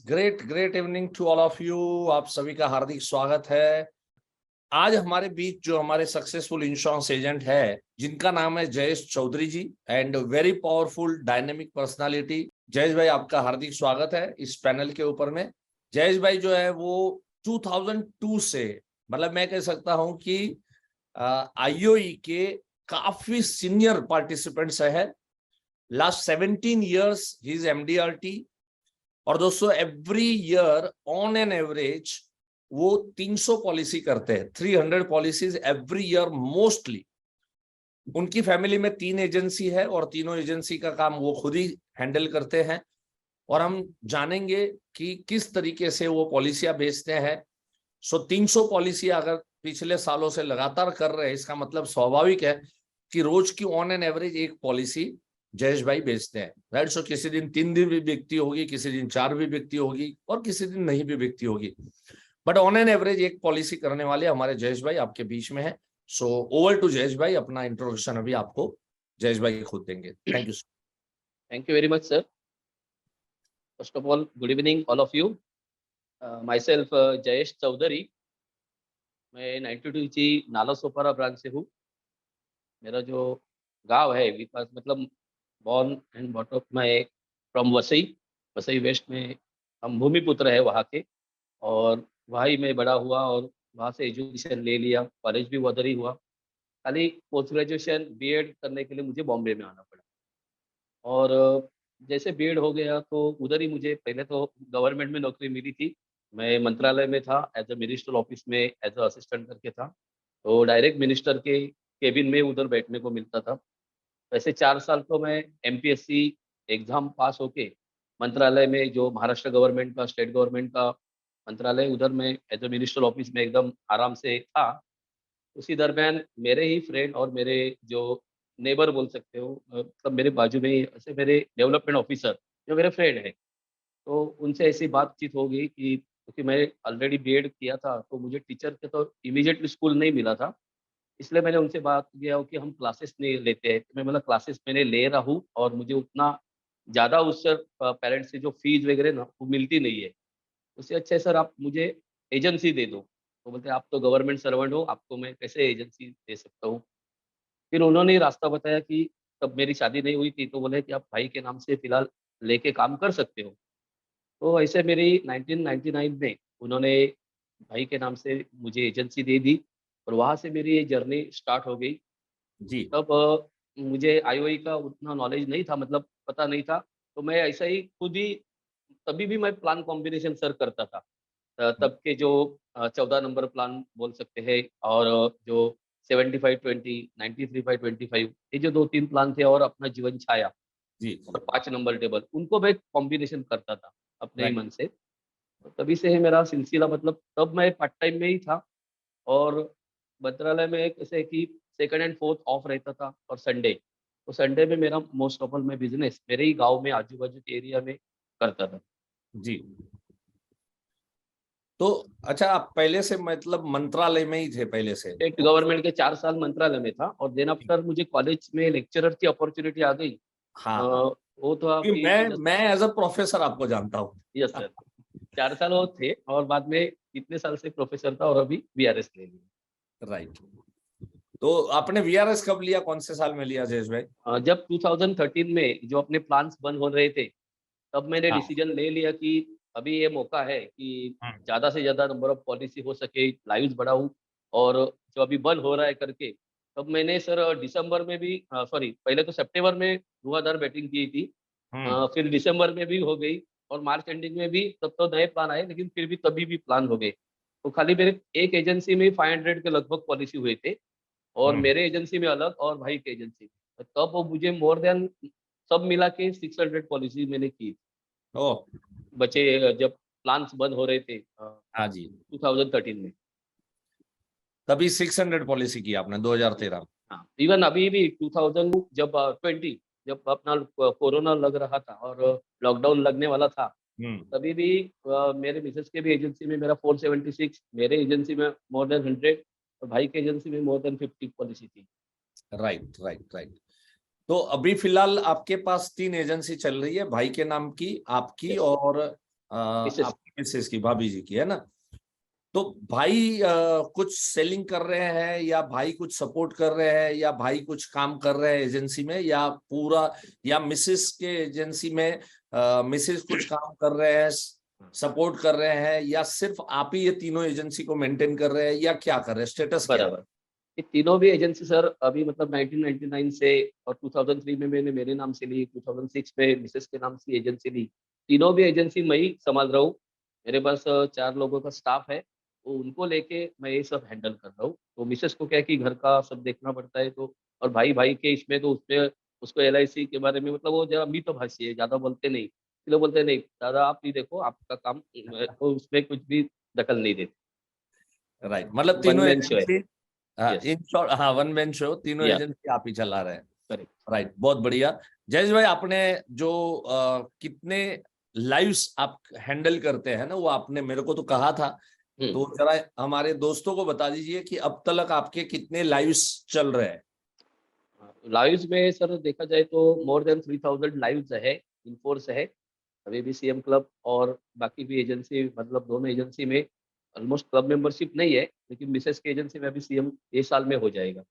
Great great evening to all of you. आप सभी का हार्दिक स्वागत है। आज हमारे बीच जो हमारे सक्सेसफुल इंश्योरेंस एजेंट है, जिनका नाम है Jayesh Chaudhary ji, and very powerful dynamic personality. Jayesh bhai, आपका हार्दिक स्वागत है इस पैनल के ऊपर में। जयेश भाई जो है वो 2002 से, मतलब मैं कह सकता हूं कि आईओई के काफी सीनियर पार्टिसिपेंट्स है। Last 17 years he is MDRT. और दोस्तों, every year on an average वो 300 पॉलिसी करते हैं, 300 पॉलिसीज एवरी ईयर मोस्टली। उनकी फैमिली में 3 एजेंसी है और तीनों एजेंसी का काम वो खुद ही हैंडल करते हैं। और हम जानेंगे कि किस तरीके से वो पॉलिसियां बेचते हैं। 300 पॉलिसी अगर पिछले सालों से लगातार कर रहे हैं, इसका मतलब स्वाभाविक है कि रोज की ऑन एन एवरेज एक पॉलिसी जयेश भाई बेचते हैं, राइट। सो किसी दिन 3 दिन भी बिकती होगी, किसी दिन 4 भी बिकती होगी और किसी दिन नहीं भी बिकती होगी, बट ऑन एन एवरेज एक पॉलिसी करने वाले हमारे जयेश भाई आपके बीच में है। सो ओवर टू जयेश भाई। अपना इंट्रोडक्शन अभी आपको जयेश भाई खुद देंगे। Thank you. Thank you very much, sir. First of all, good evening, all of you. Myself, Jayesh Chaudhary. मैं 92 की नालासोपारा ब्रांच से हूँ। मेरा जो गांव है विकास, मतलब बॉर्न एंड बॉटअप मैं फ्रॉम वसई, वसई वेस्ट में। हम भूमिपुत्र है वहाँ के, और वहाँ ही मैं बड़ा हुआ और वहाँ से एजुकेशन ले लिया। कॉलेज भी उधर ही हुआ। खाली पोस्ट ग्रेजुएशन बीएड करने के लिए मुझे बॉम्बे में आना पड़ा। और जैसे बीएड हो गया तो उधर ही मुझे पहले तो गवर्नमेंट में नौकरी मिली थी। मैं मंत्रालय में था, एज अ मिनिस्ट्रल ऑफिस में एज अ असिस्टेंट करके था। तो डायरेक्ट मिनिस्टर के केबिन में उधर बैठने को मिलता था। वैसे 4 साल तो मैं एमपीएससी एग्ज़ाम पास होके मंत्रालय में, जो महाराष्ट्र गवर्नमेंट का, स्टेट गवर्नमेंट का मंत्रालय, उधर मैं एज अ मिनिस्ट्रल ऑफिस में एकदम आराम से था। उसी दरमियान मेरे ही फ्रेंड और मेरे जो नेबर बोल सकते हो, मतलब मेरे बाजू में ही ऐसे मेरे डेवलपमेंट ऑफिसर जो मेरे फ्रेंड हैं, तो उनसे ऐसी बातचीत हो गई कि क्योंकि मैं ऑलरेडी बीएड किया था तो मुझे टीचर के तो इमीडिएटली स्कूल नहीं मिला था। इसलिए मैंने उनसे बात किया कि हम क्लासेस नहीं लेते हैं। मैं बोला क्लासेस मैंने ले रहा हूँ और मुझे उतना ज़्यादा उससे पेरेंट्स से जो फीस वगैरह ना वो मिलती नहीं है। उससे अच्छा है सर आप मुझे एजेंसी दे दो। तो बोलते आप तो गवर्नमेंट सर्वेंट हो, आपको मैं कैसे एजेंसी दे सकता हूँ। फिर उन्होंने ही रास्ता बताया कि तब मेरी शादी नहीं हुई थी, तो बोले कि आप भाई के नाम से फिलहाल लेके काम कर सकते हो। तो ऐसे मेरी 1999 में उन्होंने भाई के नाम से मुझे एजेंसी दे दी और वहाँ से मेरी ये जर्नी स्टार्ट हो गई। जी तब मुझे आईओई का उतना नॉलेज नहीं था, मतलब पता नहीं था। तो मैं ऐसा ही खुद ही, तभी भी मैं प्लान कॉम्बिनेशन सर करता था। तब के जो 14 नंबर प्लान बोल सकते हैं, और जो 75-20, 93-5-25, ये जो 2-3 प्लान थे, और अपना जीवन छाया जी। और 5 नंबर टेबल, उनको मैं कॉम्बिनेशन करता था अपने ही राइट। मन से। तो तभी से है मेरा सिलसिला, मतलब तब मैं पार्ट टाइम में ही था। और मंत्रालय में कैसे कि सेकंड एंड फोर्थ ऑफ रहता था और संडे, तो संडे में मेरा मोस्ट ऑफ ऑल मैं बिजनेस मेरे ही गांव में आजू बाजू के एरिया में करता था। जी। तो अच्छा, आप पहले से मतलब मंत्रालय में ही थे पहले से? स्टेट गवर्नमेंट के 4 साल मंत्रालय में था, और देन आफ्टर मुझे कॉलेज में लेक्चरर की अपॉर्चुनिटी आ गई। हाँ, वो तो क्योंकि अभी मैं एज अ प्रोफेसर आपको जानता हूँ। यस सर, 4 साल वो थे और बाद में इतने साल से प्रोफेसर था और अभी बीआरएस ले लिया। राइट। तो आपने वीआरएस कब लिया, कौन से साल में लिया जयेश भाई? जब 2013 में जो अपने प्लान्स बंद हो रहे थे, तब मैंने हाँ। डिसीजन ले लिया कि अभी ये मौका है कि ज़्यादा से ज़्यादा नंबर ऑफ पॉलिसी हो सके, लाइव्स बढ़ाऊँ। और जो अभी बंद हो रहा है करके, तब मैंने सर दिसंबर में भी, सॉरी पहले तो सितंबर में धुआंधार बैटिंग की थी। फिर दिसंबर में भी हो गई, और मार्च एंडिंग में भी तब तो नए प्लान आए, लेकिन फिर भी तभी भी प्लान हो गए। तो खाली मेरे एक एजेंसी में 500 के लगभग पॉलिसी हुए थे, और मेरे एजेंसी में अलग और भाई के एजेंसी में, तब वो मुझे मोर देन सब मिला के 600 पॉलिसी मैंने की। ओ। बचे जब प्लान्स बंद हो रहे थे हाँ जी। 2013 में। तभी 600 पॉलिसी की आपने 2013 में? हाँ, इवन अभी भी 2000 जब 20, जब अपना कोरोना लग रहा था और लॉकडाउन लगने वाला था, तभी भी मेरे मिसेस के भी एजेंसी में मेरा 476, मेरे एजेंसी में मोर देन 100, और भाई के एजेंसी में मोर देन 50 पॉलिसी थी। Right right right. तो अभी फिलहाल आपके पास 3 एजेंसी चल रही है, भाई के नाम की, आपकी यस। और मिसेस आपकी मिसेस की, भाभी जी की, है ना? तो भाई कुछ सेलिंग कर रहे हैं, या भाई कुछ सपोर्ट कर रहे हैं, या भाई कुछ काम कर रहे हैं एजेंसी में, या पूरा, या मिसेस के एजेंसी में मिसेस कुछ काम कर रहे हैं, सपोर्ट कर रहे हैं, या सिर्फ आप ही ये तीनों एजेंसी को मेंटेन कर रहे हैं, या क्या कर रहे हैं, स्टेटस क्या है? बराबर। ये तीनों भी एजेंसी सर अभी मतलब 1999 से, और 2003 में मैंने मेरे नाम से ली, 2006 में मिसेस के नाम से एजेंसी ली। तीनों भी एजेंसी मैं ही संभाल रहा हूँ। मेरे पास 4 लोगों का स्टाफ है, तो उनको लेके मैं ये सब हैंडल कर रहा हूँ। तो मिसेस को क्या है कि घर का सब देखना पड़ता है, तो और भाई भाई के इसमें तो उसमें उसको LIC के बारे में मतलब वो जरा मितभाषी है, ज़्यादा बोलते नहीं। इसलिए बोलते नहीं दादा आप ही देखो आपका काम, तो उसमें कुछ भी दखल नहीं देते। राइट, मतलब वन तीनों मैन शो है। एजेंसी, हाँ यस। इन शॉर्ट, हाँ वन मैन शो, तीनों या एजेंसी आप ही चला रहे हैं। करेक्ट। राइट, बहुत बढ़िया। जयेश भाई, आपने जो कितने लाइव्स आप हैंडल करते हैं ना, वो आपने मेरे को तो कहा था, तो जरा हमारे दोस्तों को बता दीजिए कि अब तक आपके कितने लाइव्स चल रहे हैं। लाइव्स में सर देखा जाए तो मोर देन 3000 लाइव्स है, इन फोर्स है। अभी भी CM क्लब और बाकी भी एजेंसी, मतलब दोनों एजेंसी में ऑलमोस्ट क्लब मेंबरशिप नहीं है, लेकिन मिसेस की एजेंसी में अभी CM ये साल में हो जाएगा।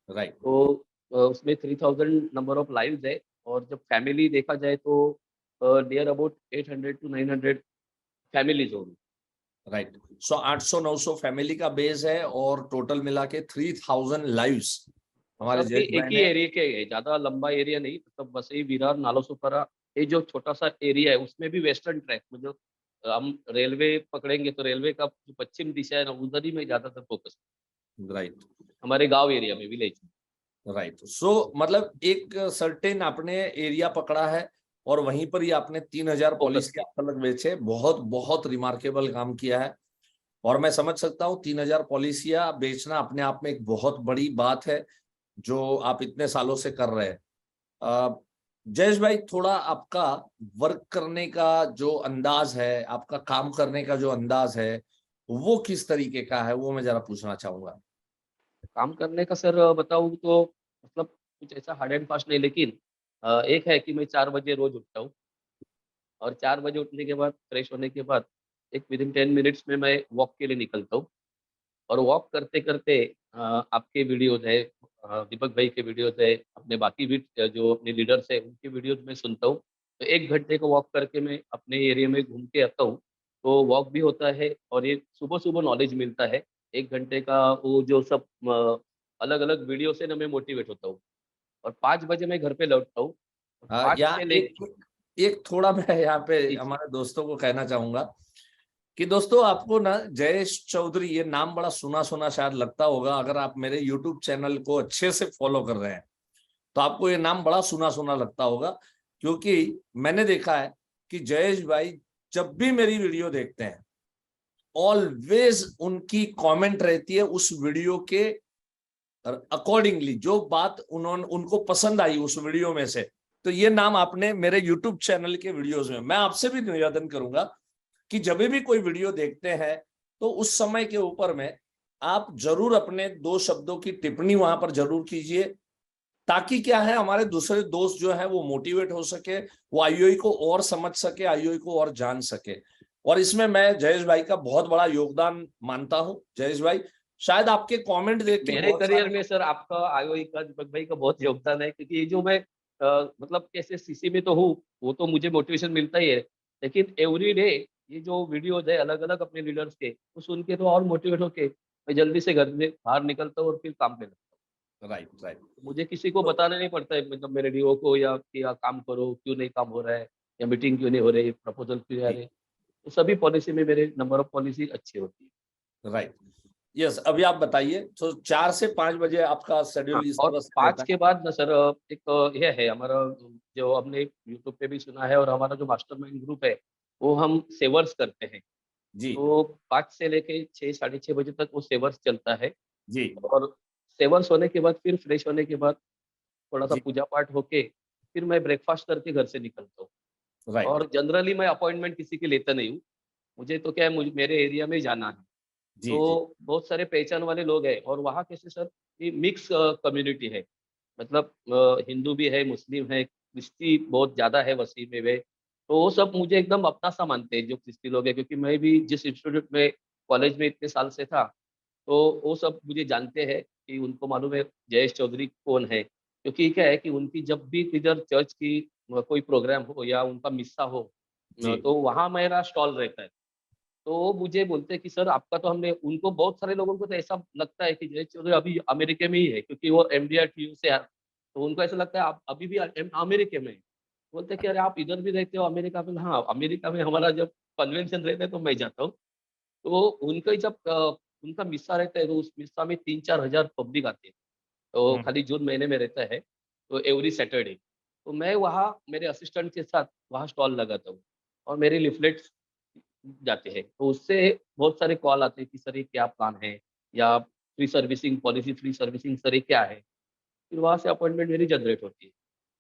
राइट, तो उसमें 3000 नंबर ऑफ लाइव्स है। और जब फैमिली देखा जाए तो नियर अबाउट 800 to 900 फैमिलीज होगी। राइट। सो 800-900 फैमिली का बेस है, और टोटल मिला के 3000 लाइव्स हमारे सब ये जयेश एक भाई ही ने। एरिया के है, ज्यादा लंबा एरिया नहीं, मतलब वसई विरार नालासोपारा, ये जो छोटा सा एरिया है उसमें भी वेस्टर्न ट्रैक, मतलब हम रेलवे पकड़ेंगे तो रेलवे का जो पश्चिम दिशा है ना, उधर ही में ज्यादातर फोकस राइट, हमारे गांव एरिया में, विलेज में। राइट। सो मतलब एक सर्टेन आपने एरिया पकड़ा है, और वहीं पर ही आपने 3000 फोकस पॉलिसी किया। आप तक बेचे। बहुत बहुत रिमार्केबल काम किया है, और मैं समझ सकता हूँ 3000 पॉलिसियां बेचना अपने आप में एक बहुत बड़ी बात है, जो आप इतने सालों से कर रहे हैं। जयेश भाई, थोड़ा आपका वर्क करने का जो अंदाज है, आपका काम करने का जो अंदाज है, वो किस तरीके का है, वो मैं जरा पूछना चाहूंगा। काम करने का सर बताऊँ तो मतलब कुछ ऐसा हार्ड एंड फास्ट नहीं, लेकिन एक है कि मैं 4 बजे रोज उठता हूँ। और 4 बजे उठने के बाद फ्रेश होने के बाद एक विदिन 10 मिनट्स में मैं वॉक के लिए निकलता हूँ। और वॉक करते करते आपके वीडियोज है, दीपक भाई के वीडियोज है, अपने बाकी भी जो अपने लीडर्स है उनके वीडियोज मैं सुनता हूँ। तो 1 घंटे का वॉक करके मैं अपने एरिया में घूम के आता हूँ। तो वॉक भी होता है और ये सुबह सुबह नॉलेज मिलता है। 1 घंटे का वो जो सब अलग अलग वीडियो से ना मैं मोटिवेट होता हूँ। और 5 बजे मैं घर पे लौटता हूँ। और 5 यहाँ से ले एक थोड़ा मैं यहाँ पे जी जी। हमारे दोस्तों को कहना चाहूंगा कि दोस्तों, आपको ना जयेश चौधरी ये नाम बड़ा सुना सुना शायद लगता होगा। अगर आप मेरे यूट्यूब चैनल को अच्छे से फॉलो कर रहे हैं, तो आपको ये नाम बड़ा सुना सुना लगता होगा, क्योंकि मैंने देखा है कि जयेश भाई जब भी मेरी वीडियो देखते हैं, ऑलवेज उनकी कमेंट रहती है उस वीडियो के अकॉर्डिंगली, जो बात उन्होंने उनको पसंद आई उस वीडियो में से। तो ये नाम आपने मेरे यूट्यूब चैनल के वीडियोस में, मैं आपसे भी निवेदन करूंगा कि जब भी कोई वीडियो देखते हैं, तो उस समय के ऊपर में आप जरूर अपने 2 शब्दों की टिप्पणी वहां पर जरूर कीजिए, ताकि क्या है, हमारे दूसरे दोस्त जो है वो मोटिवेट हो सके, वो आईओई को और समझ सके, आईओई को और जान सके। और इसमें मैं जयेश भाई का बहुत बड़ा योगदान मानता हूं। जयेश भाई, शायद आपके कमेंट देख के मेरे बहुत करियर सारे, में सर आपका, आईओई का, दीपक भाई का बहुत योगदान है, क्योंकि ये जो मैं मतलब कैसे CC में तो हूँ, वो तो मुझे मोटिवेशन मिलता ही है। लेकिन एवरी डे ये जो वीडियोज है अलग अलग अपने लीडर्स के, वो सुन के तो और मोटिवेट होके मैं जल्दी से घर में बाहर निकलता हूँ और फिर काम पे लगता राइट, राइट। हूँ। मुझे किसी को तो बताना नहीं पड़ता है, मतलब मेरे डीओ को, या कि काम करो, क्यों नहीं काम हो रहा है, या मीटिंग क्यों नहीं हो रही, प्रपोजल क्यों आ रहे हैं। तो सभी पॉलिसी में मेरे नंबर ऑफ पॉलिसी अच्छी होती है। Right, yes. अभी आप बताइए, तो 4 से 5 बजे आपका हाँ, शेड्यूल इस और तरह से 5 रहता है? के बाद ना सर एक ये है हमारा, जो हमने यूट्यूब पे भी सुना है, और हमारा जो मास्टरमाइंड ग्रुप है वो हम सेवर्स करते हैं। जी, तो 5 से लेके 6 साढ़े 6 बजे तक वो सेवर्स चलता है। जी, और सेवर्स होने के बाद फिर फ्रेश होने के बाद थोड़ा सा जी। पूजा पाठ होके फिर मैं ब्रेकफास्ट करके घर से निकलता हूँ। राइट, और जनरली मैं अपॉइंटमेंट किसी की लेता नहीं हूँ। मुझे तो क्या है, मुझे मेरे एरिया में जाना है। जी, जी, तो बहुत सारे पहचान वाले लोग हैं, और वहाँ कैसे सर, ये मिक्स कम्युनिटी है। मतलब हिंदू भी है, मुस्लिम है, क्रिश्ती बहुत ज़्यादा है वसीम में वे। तो वो सब मुझे एकदम अपना सा मानते हैं जो क्रिस्ती लोग हैं, क्योंकि मैं भी जिस इंस्टीट्यूट में कॉलेज में इतने साल से था, तो वो सब मुझे जानते हैं कि उनको मालूम है जयेश चौधरी कौन है। क्योंकि क्या है कि उनकी जब भी किधर चर्च की कोई प्रोग्राम हो या उनका मिस्सा हो, जी। तो वहाँ मेरा स्टॉल रहता है। तो वो मुझे बोलते हैं कि सर आपका तो हमने उनको बहुत सारे लोगों को तो ऐसा लगता है कि जयेश चौधरी अभी अमेरिका में ही है, क्योंकि वो एमडीआर से है। तो उनको ऐसा लगता है आप अभी भी अमेरिका में हैं। बोलते हैं कि अरे आप इधर भी रहते हो अमेरिका में? हाँ, अमेरिका में हमारा जब कन्वेंशन रहता है तो मैं जाता हूँ। तो उनका जब उनका मिस्सा रहता है तो उस मिस्सा में 3-4 हज़ार पब्लिक आती है। तो हम्म। खाली जून महीने में रहता है, तो एवरी सैटरडे। तो मैं वहाँ मेरे असिस्टेंट के साथ वहाँ स्टॉल लगाता हूँ और मेरे लिफलेट्स जाते हैं। तो उससे बहुत सारे कॉल आते हैं कि सर ये क्या प्लान है, या free servicing policy, free servicing sir ये क्या है? फिर वहाँ से अपॉइंटमेंट मेरी जनरेट होती है।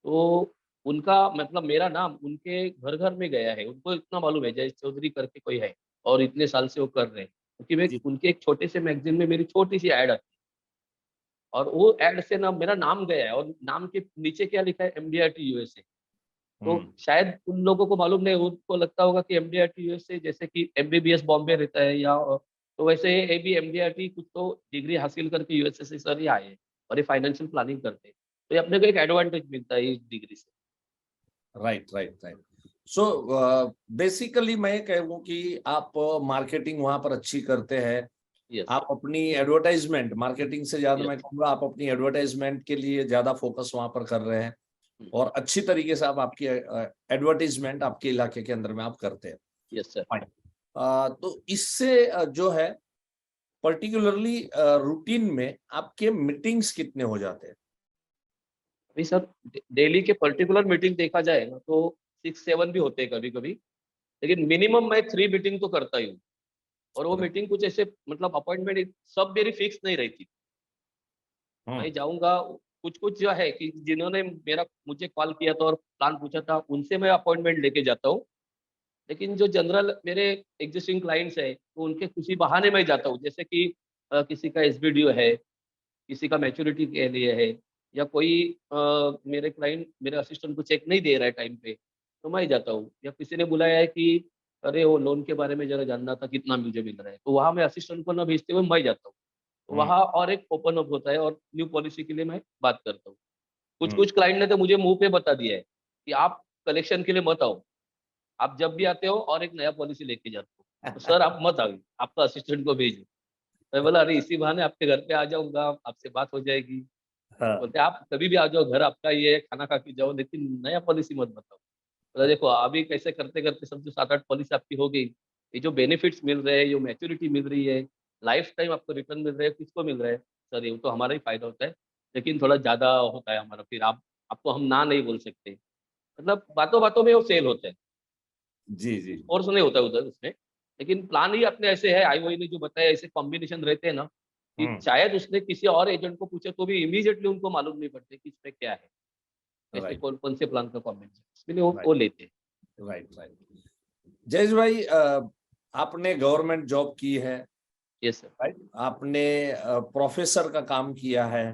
तो उनका मतलब मेरा नाम उनके घर-घर में गया है। उनको इतना मालूम है जयेश चौधरी करके कोई है और इतने साल से वो कर रहे हैं। क्योंकि मैं जी। उनके एक छोटे से मैगज़ीन में मेरी छोटी-सी ऐड आती है और वो ऐड से ना मेरा नाम गया है और नाम के नीचे क्या लिखा है, एमडीआरटी यूएसए। तो हम्म। शायद उन लोगों को मालूम नहीं, उनको लगता होगा कि एमडीआरटी यूएसए जैसे कि एमबीबीएस बॉम्बे रहता है, या तो वैसे ये भी एमडीआरटी कुछ तो डिग्री हासिल करके यूएसए से सर ही आए हैं और ये फाइनेंशियल प्लानिंग करते हैं। तो ये अपने को एक एडवांटेज मिलता है इस डिग्री से। Right, right, right. So basically मैं कहूँ कि आप मार्केटिंग वहां पर अच्छी करते हैं। यस आप सर। अपनी एडवर्टाइजमेंट, मार्केटिंग से ज्यादा मैं यस। कहूँगा आप अपनी एडवर्टाइजमेंट के लिए ज्यादा फोकस वहां पर कर रहे हैं। हुँ। और अच्छी तरीके से आप आपकी एडवर्टाइजमेंट आपके इलाके के अंदर में आप करते हैं। Yes sir. Fine. तो इससे जो है पर्टिकुलरली रूटीन में आपके मीटिंग्स कितने हो जाते हैं? अभी सर डेली के पर्टिकुलर मीटिंग देखा जाए ना तो 6-7 भी होते हैं कभी-कभी। लेकिन मिनिमम मैं 3 मीटिंग तो करता ही हूँ। और वो मीटिंग कुछ ऐसे मतलब अपॉइंटमेंट सब मेरी फिक्स नहीं रहती। हम्म। मैं जाऊँगा, कुछ-कुछ जो है कि जिन्होंने मेरा मुझे कॉल किया था और प्लान पूछा था, उनसे मैं अपॉइंटमेंट लेके जाता हूँ। लेकिन जो जनरल मेरे एक्जिस्टिंग क्लाइंट्स हैं, तो उनके किसी बहाने मैं जाता हूँ। जैसे कि किसी का एसवीडीओ है, किसी का मैच्योरिटी के लिए है, या कोई मेरे क्लाइंट मेरे असिस्टेंट को चेक नहीं दे रहा है टाइम पे, तो मैं जाता हूँ। या किसी ने बुलाया है कि अरे वो लोन के बारे में ज़रा जानना था, कितना मुझे मिल रहा है, तो वहाँ मैं असिस्टेंट को ना भेजते हुए मैं जाता हूँ। तो हम्म। वहाँ और एक ओपन अप होता है और न्यू पॉलिसी के लिए मैं बात करता हूँ। हम्म। कुछ-कुछ क्लाइंट ने तो मुझे मुँह पे बता दिया है कि आप कलेक्शन के लिए मत आओ। आप जब भी आते हो और एक नया पॉलिसी लेके जाते हो। तो सर आप मत आइए, आपका असिस्टेंट को भेजिए। मैं बोला अरे इसी बहाने आपके घर पे आ जाऊँगा, आपसे बात हो जाएगी। हाँ। बोलते आप कभी भी आ जाओ, घर आपका ही है, खाना खा के जाओ, लेकिन नया पॉलिसी मत बताओ। बोला देखो अभी कैसे करते-करते समझो 7-8 पॉलिसी आपकी हो गई। ये जो बेनिफिट्स मिल रहे हैं, जो मैच्योरिटी मिल रही है, लाइफ टाइम आपको रिटर्न मिल रहा है, किसको मिल रहा है? सर ये तो हमारा ही फ़ायदा होता है, लेकिन थोड़ा ज़्यादा होता है हमारा, फिर आप आपको हम ना नहीं बोल सकते। मतलब बातों-बातों में वो सेल होता है। जी, जी। कुछ फ़ोर्स नहीं होता उधर उसमें, लेकिन प्लान ही अपने ऐसे है, आईओई ने जो बताया ऐसे कॉम्बिनेशन रहते हैं ना, कि हम्म। शायद उसने किसी और एजेंट को पूछा तो भी इमीडिएटली उनको मालूम नहीं पड़ता कि इसमें क्या है, कैसे राइट, कौन-कौन से प्लान का कॉम्बिनेशन, इसलिए वो राइट, लेते हैं। Right, right. जयेश भाई, आपने गवर्नमेंट जॉब की है, यस सर। राइट? आपने प्रोफेसर का काम किया है।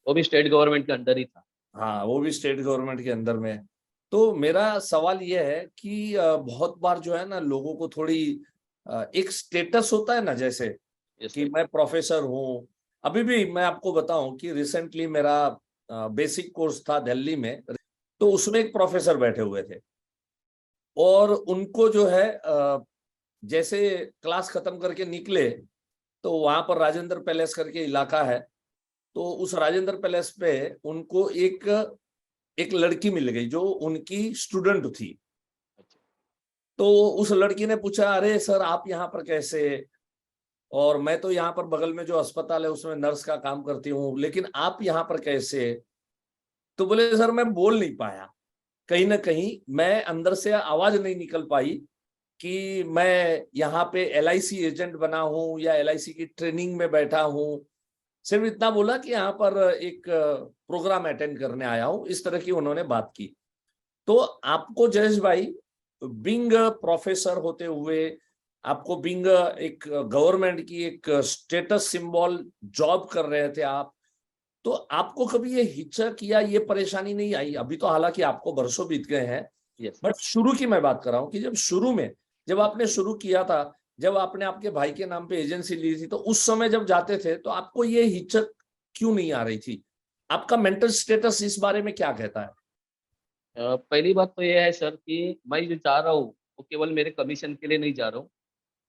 वो भी स्टेट गवर्नमेंट के अंडर ही था। हाँ, वो भी स्टेट गवर्नमेंट के अंदर में। तो मेरा सवाल ये है कि बहुत बार जो है ना लोगों को थोड़ी एक स्टेटस होता है ना, जैसे यस कि सर। मैं प्रोफेसर हूँ। अभी भी मैं आपको बताऊं कि रिसेंटली मेरा बेसिक कोर्स था दिल्ली में, तो उसमें एक प्रोफेसर बैठे हुए थे और उनको जो है जैसे क्लास खत्म करके निकले, तो वहां पर राजेंद्र पैलेस करके इलाका है। तो उस राजेंद्र पैलेस पे उनको एक एक लड़की मिल गई जो उनकी स्टूडेंट थी। अच्छा। तो उस लड़की ने पूछा, अरे सर आप यहाँ पर कैसे? और मैं तो यहाँ पर बगल में जो अस्पताल है उसमें नर्स का काम करती हूँ, लेकिन आप यहाँ पर कैसे? तो बोले सर मैं बोल नहीं पाया, कहीं ना कहीं मैं अंदर से आवाज नहीं निकल पाई कि मैं यहाँ पे एलआईसी एजेंट बना हूँ या एलआईसी की ट्रेनिंग में बैठा हूँ। सिर्फ इतना बोला कि यहाँ पर एक प्रोग्राम अटेंड करने आया हूँ, इस तरह की उन्होंने बात की। तो आपको जयेश भाई, बिंग प्रोफेसर होते हुए, आपको बिंग एक गवर्नमेंट की एक स्टेटस सिंबल जॉब कर रहे थे आप, तो आपको कभी ये हिचक या ये परेशानी नहीं आई? अभी तो हालांकि आपको बरसों बीत गए हैं, यस। बट शुरू की मैं बात कर रहा हूँ कि जब शुरू में जब आपने शुरू किया था, जब आपने आपके भाई के नाम पे एजेंसी ली थी, तो उस समय जब जाते थे तो आपको ये हिचक क्यों नहीं आ रही थी? आपका मेंटल स्टेटस इस बारे में क्या कहता है? पहली बात तो ये है सर कि मैं जो जा रहा हूँ वो केवल मेरे कमीशन के लिए नहीं जा रहा हूँ,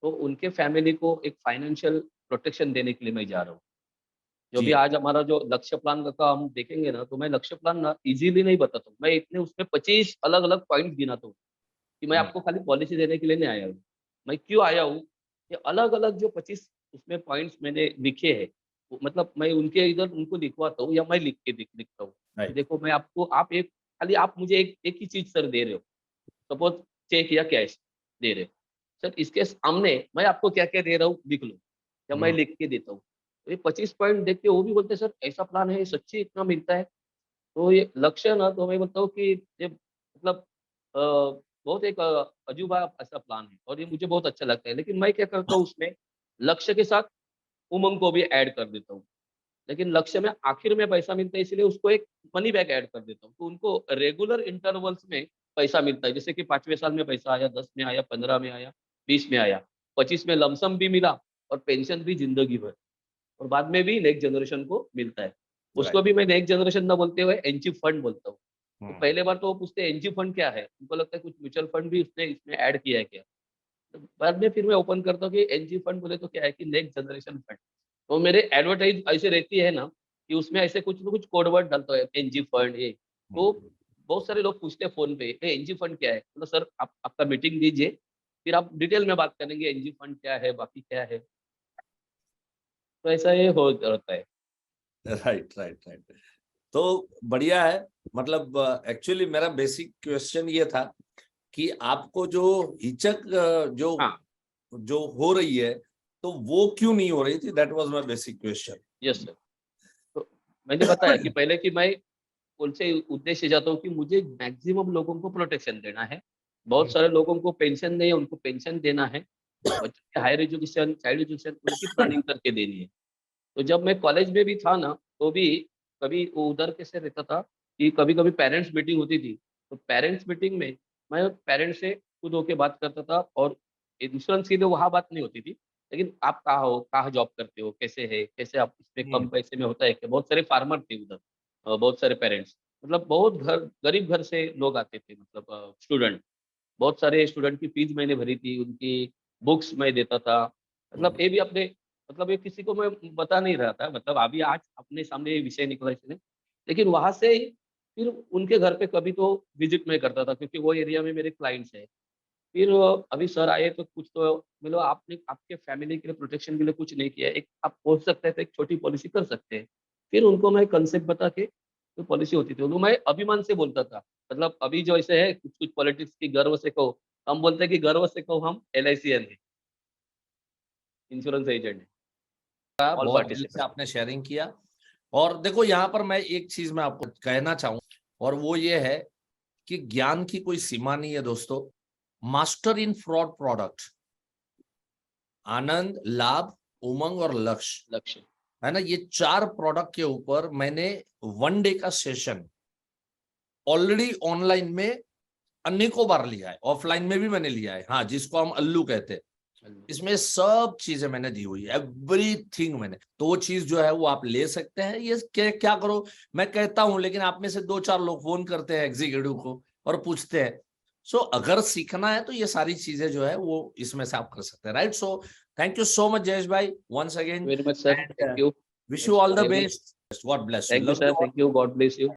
तो उनके फैमिली को एक फाइनेंशियल प्रोटेक्शन देने के लिए मैं जा रहा हूँ। जो भी जी। आज हमारा जो लक्ष्य प्लान का हम देखेंगे ना, तो मैं लक्ष्य प्लान ना इजीली नहीं बताता हूँ। मैं इतने उसमें 25 अलग-अलग पॉइंट गिनाता हूँ कि मैं आपको खाली पॉलिसी देने के लिए नहीं आया हूँ। मैं क्यों आया हूँ, ये अलग-अलग जो 25 उसमें पॉइंट्स मैंने लिखे हैं, वो मतलब मैं उनके इधर उनको लिखवाता हूँ या मैं लिख के लिखता हूँ। कि राइट। देखो मैं आपको आप एक खाली आप मुझे एक एक ही चीज़ सर दे रहे हो। सपोज़ चेक या कैश दे रहे हो। सर इसके सामने मैं आपको क्या-क्या दे रहा हूँ लिख लो या मैं लिख के देता हूँ। तो ये 25 पॉइंट देख के वो भी बोलते हैं सर ऐसा प्लान है, सच्ची इतना मिलता है? तो ये लक्ष्य ना तो मैं बोलता हूँ कि ये मतलब बहुत एक अजूबा ऐसा प्लान है और ये मुझे बहुत अच्छा लगता है। लेकिन मैं क्या करता हूँ उसमें लक्ष्य के साथ उमंग को भी ऐड कर देता हूँ। लेकिन लक्ष्य में आखिर में पैसा मिलता है इसलिए उसको एक मनी बैक ऐड कर देता हूँ। तो उनको रेगुलर इंटरवल्स में पैसा मिलता है। जैसे कि 5वें साल में पैसा आया, 10 में आया, 15 में आया, 20 में आया, 25 में लमसम भी मिला और पेंशन भी ज़िंदगी भर और बाद में भी नेक्स्ट जनरेशन को मिलता है। उसको राइट। भी मैं नेक्स्ट जनरेशन ना बोलते हुए एनजी फंड बोलता हूँ। तो हम्म। पहले बार तो वो पूछते हैं एनजी फंड क्या है? उनको लगता है कुछ म्यूचुअल फंड भी उसने इसमें ऐड किया है क्या? तो बाद में फिर मैं ओपन करता हूँ कि एनजी फंड बोले तो क्या है कि नेक्स्ट जनरेशन फंड। तो मेरे एडवर्टाइज़ ऐसे रहती है ना कि उसमें ऐसे कुछ ना कुछ कोड वर्ड डालता है एनजी फंड ये। तो बहुत सारे लोग पूछते हैं फ़ोन पे, "ए एनजी फंड क्या है?" मतलब सर आप आपका मीटिंग दीजिए, फिर आप डिटेल में बात करेंगे एनजी फंड क्या है, बाकी क्या है। तो ऐसा ये हो रहता है। Right, right, right. तो बढ़िया है। मतलब एक्चुअली मेरा बेसिक क्वेश्चन ये था कि आपको जो हिचक जो हाँ, जो हो रही है, तो वो क्यों नहीं हो रही थी? That was my basic question. Yes sir. तो मैंने बताया कि पहले कि मैं उनसे उद्देश्य जाता हूँ कि मुझे मैक्सिमम लोगों को प्रोटेक्शन देना है। बहुत सारे लोगों को पेंशन नहीं है, उनको पेंशन देना है। बच्चों के हायर एजुकेशन, चाइल्ड एजुकेशन उनकी प्लानिंग करके देनी है। तो जब मैं कॉलेज में भी था ना, तो भी कभी वो उधर कैसे रहता था कि कभी-कभी पेरेंट्स मीटिंग होती थी। तो पेरेंट्स मीटिंग में मैं पेरेंट्स से खुद होके बात करता था और इंश्योरेंस की तो वहाँ बात नहीं होती थी। लेकिन आप कहाँ हो? कहाँ जॉब करते हो? कैसे है? कैसे आप इसमें हुँ, कम पैसे में होता है क्या? बहुत सारे फार्मर थे उधर बहुत सारे पेरेंट्स मतलब बहुत गरीब घर से लोग आते थे मतलब स्टूडेंट। बहुत सारे स्टूडेंट की फीस मैंने भरी थी, उनकी बुक्स मैं देता था। मतलब हुँ, ये भी अपने मतलब ये किसी को मैं बता नहीं रहा था, मतलब अभी आज अपने सामने ये विषय निकला इसलिए। लेकिन वहाँ से फिर उनके घर पे कभी तो विज़िट मैं करता था क्योंकि वो एरिया में मेरे क्लाइंट्स हैं। फिर अभी सर आए तो कुछ तो मतलब आपने आपके फैमिली के लिए प्रोटेक्शन के लिए कुछ नहीं किया है, एक आप हो सकता है तो एक छोटी पॉलिसी कर सकते हैं। फिर उनको मैं कांसेप्ट बता के जो पॉलिसी होती थी, उनको मैं अभिमान से बोलता था। मतलब अभी जो ऐसे है कुछ-कुछ पॉलिटिक्स की गर्व से कहो, हम बोलते हैं कि गर्व से कहो हम एलआईसीएन है, इंश्योरेंस एजेंट है, ऑल बहुत दिल से पार्टिसिपेंट। आपने शेयरिंग किया। और देखो यहाँ पर मैं एक चीज़ मैं आपको कहना चाहूँ, और वो ये है कि ज्ञान की कोई सीमा नहीं है दोस्तों। मास्टर इन फ्रॉड प्रोडक्ट, आनंद, लाभ, उमंग और लक्ष्य, लक्ष्य। है ना? ये 4 प्रोडक्ट के ऊपर मैंने 1 डे का सेशन ऑलरेडी ऑनलाइन में अनेकों बार लिया है, ऑफलाइन में भी मैंने लिया है। हाँ, जिसको हम अल्लू कहते हैं। इसमें सब चीजें मैंने दी हुई है, एवरीथिंग मैंने। तो वो चीज जो है वो आप ले सकते हैं। ये क्या करो, मैं कहता हूं, लेकिन आप में से 2-4 लोग फोन करते हैं एग्जीक्यूटिव को और पूछते हैं। सो अगर सीखना है तो ये सारी चीजें जो है वो इसमें से आप कर सकते हैं, right? So thank you so much Jayesh bhai, once again, very much sir, thank and you. Wish you thanks all for the having me. Best. God bless you, thank you love sir, you thank you, God bless you.